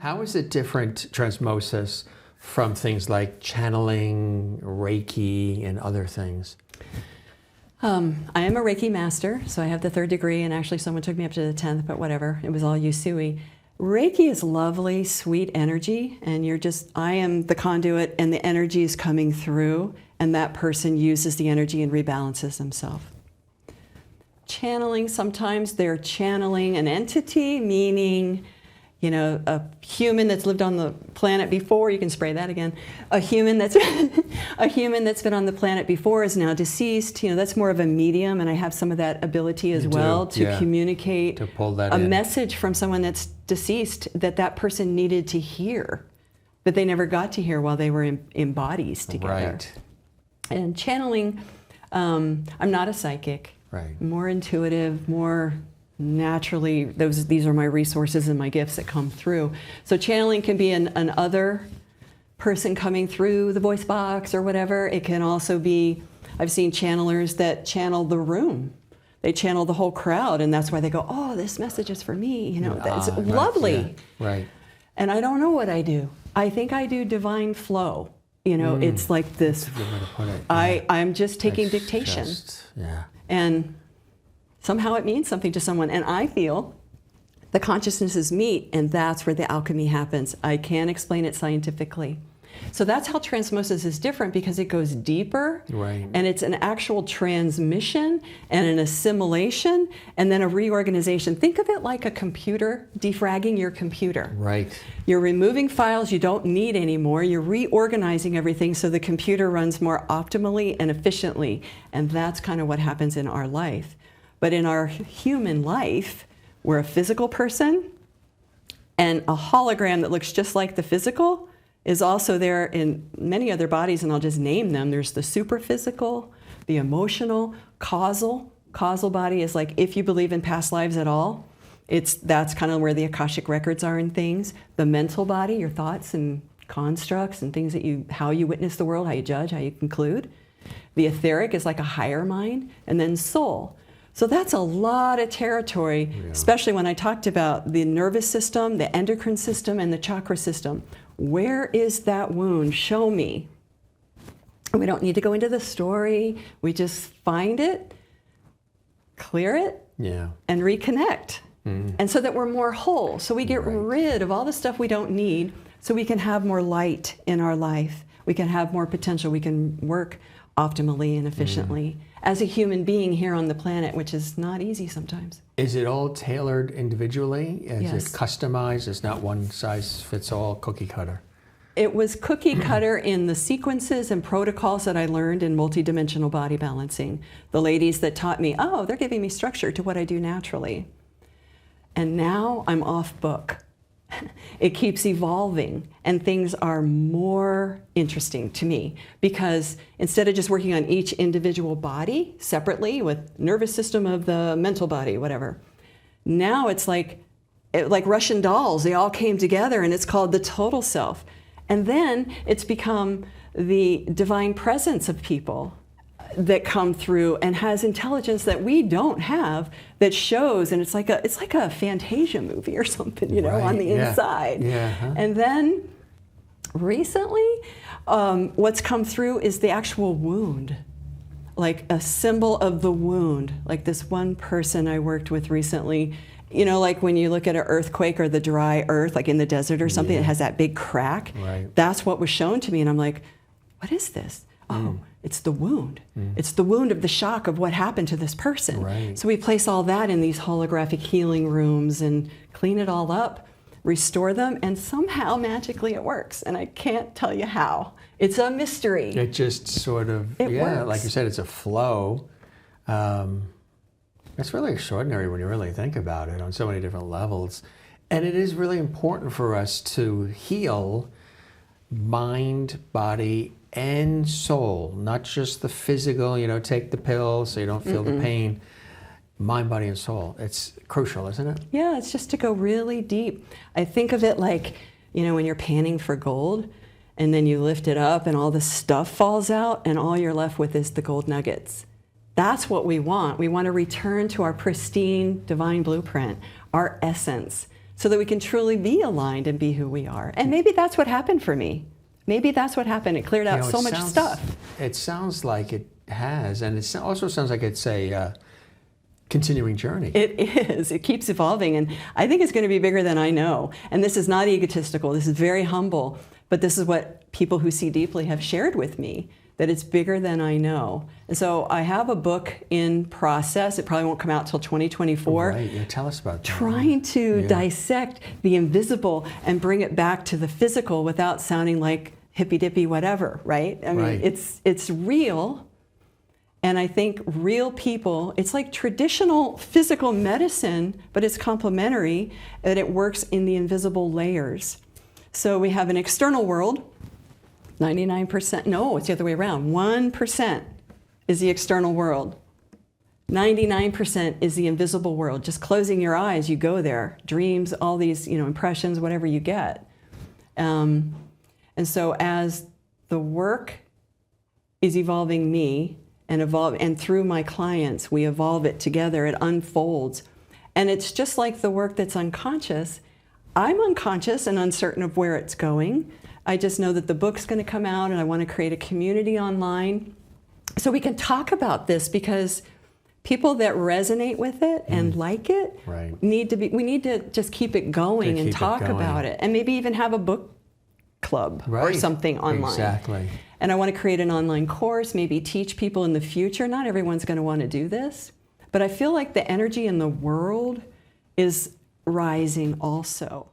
How is it different, transmosis, from things like channeling, Reiki, and other things? I am a Reiki master, so I have the 3rd degree, and actually someone took me up to the 10th, but whatever. It was all Usui. Reiki is lovely, sweet energy, and I am the conduit, and the energy is coming through, and that person uses the energy and rebalances themselves. Channeling, sometimes they're channeling an entity, meaning, a human that's lived on the planet before. You can spray that again. A human that's been on the planet before is now deceased. That's more of a medium, and I have some of that ability as well to communicate to pull that a in. message from someone that's deceased that person needed to hear, but they never got to hear while they were in bodies together. Right. And channeling, I'm not a psychic. Right. More intuitive, more naturally, these are my resources and my gifts that come through. So channeling can be an other person coming through the voice box or whatever. It can also be, I've seen channelers that channel the room. They channel the whole crowd, and that's why they go, oh, this message is for me. That's lovely. Yeah. Right. And I don't know what I do. I think I do divine flow. It's like this. That's a good way to put it. I'm just taking dictation. And somehow it means something to someone. And I feel the consciousnesses meet, and that's where the alchemy happens. I can't explain it scientifically. So that's how transmosis is different, because it goes deeper. Right. And it's an actual transmission and an assimilation and then a reorganization. Think of it like a computer, defragging your computer. Right. You're removing files you don't need anymore. You're reorganizing everything so the computer runs more optimally and efficiently. And that's kind of what happens in our life. But in our human life, we're a physical person, and a hologram that looks just like the physical is also there in many other bodies, and I'll just name them. There's the superphysical, the emotional, causal. Causal body is like, if you believe in past lives at all, that's kind of where the Akashic records are in things. The mental body, your thoughts and constructs and things how you witness the world, how you judge, how you conclude. The etheric is like a higher mind, and then soul. So that's a lot of territory, especially when I talked about the nervous system, the endocrine system, and the chakra system. Where is that wound? Show me. We don't need to go into the story. We just find it, clear it, and reconnect. And so that we're more whole. So we get rid of all the stuff we don't need, so we can have more light in our life. We can have more potential. We can work optimally and efficiently as a human being here on the planet, which is not easy sometimes. Is it all tailored individually? Is Yes. it customized? It's not one size fits all, cookie cutter? It was cookie cutter in the sequences and protocols that I learned in multidimensional body balancing. The ladies that taught me, they're giving me structure to what I do naturally. And now I'm off book. It keeps evolving, and things are more interesting to me, because instead of just working on each individual body separately with nervous system of the mental body, whatever, now it's like Russian dolls. They all came together, and it's called the total self. And then it's become the divine presence of people that come through and has intelligence that we don't have, that shows, and it's like a Fantasia movie or something, on the inside. And then recently, what's come through is the actual wound, like a symbol of the wound. Like this one person I worked with recently, like when you look at an earthquake or the dry earth, like in the desert or something, it has that big crack. Right. That's what was shown to me, and I'm like, what is this? Oh, it's the wound. It's the wound of the shock of what happened to this person. Right. So we place all that in these holographic healing rooms and clean it all up, restore them, and somehow magically it works. And I can't tell you how. It's a mystery. It just sort of, works. Like you said, it's a flow. It's really extraordinary when you really think about it on so many different levels. And it is really important for us to heal mind, body, and soul, not just the physical, take the pill so you don't feel the pain. Mind, body, and soul. It's crucial, isn't it? Yeah, it's just to go really deep. I think of it like, when you're panning for gold, and then you lift it up and all the stuff falls out, and all you're left with is the gold nuggets. That's what we want. We want to return to our pristine divine blueprint, our essence, so that we can truly be aligned and be who we are. And maybe that's what happened for me. Maybe that's what happened. It cleared out so much stuff. It sounds like it has, and it also sounds like it's a continuing journey. It is. It keeps evolving, and I think it's going to be bigger than I know. And this is not egotistical. This is very humble, but this is what people who see deeply have shared with me, that it's bigger than I know. And so I have a book in process. It probably won't come out till 2024. Right. Yeah, tell us about that. Trying to dissect the invisible and bring it back to the physical without sounding like hippy-dippy whatever, right? I mean, it's real. And I think real people, it's like traditional physical medicine, but it's complementary, and it works in the invisible layers. So we have an external world, 99%, no, it's the other way around. 1% is the external world. 99% is the invisible world. Just closing your eyes, you go there. Dreams, all these, impressions, whatever you get. And so as the work is evolving me and through my clients, we evolve it together, it unfolds. And it's just like the work that's unconscious. I'm unconscious and uncertain of where it's going. I just know that the book's going to come out, and I want to create a community online so we can talk about this, because people that resonate with it and like it we need to just keep it going and talk about it, and maybe even have a book club or something online. Exactly. And I want to create an online course, maybe teach people in the future. Not everyone's going to want to do this, but I feel like the energy in the world is rising also.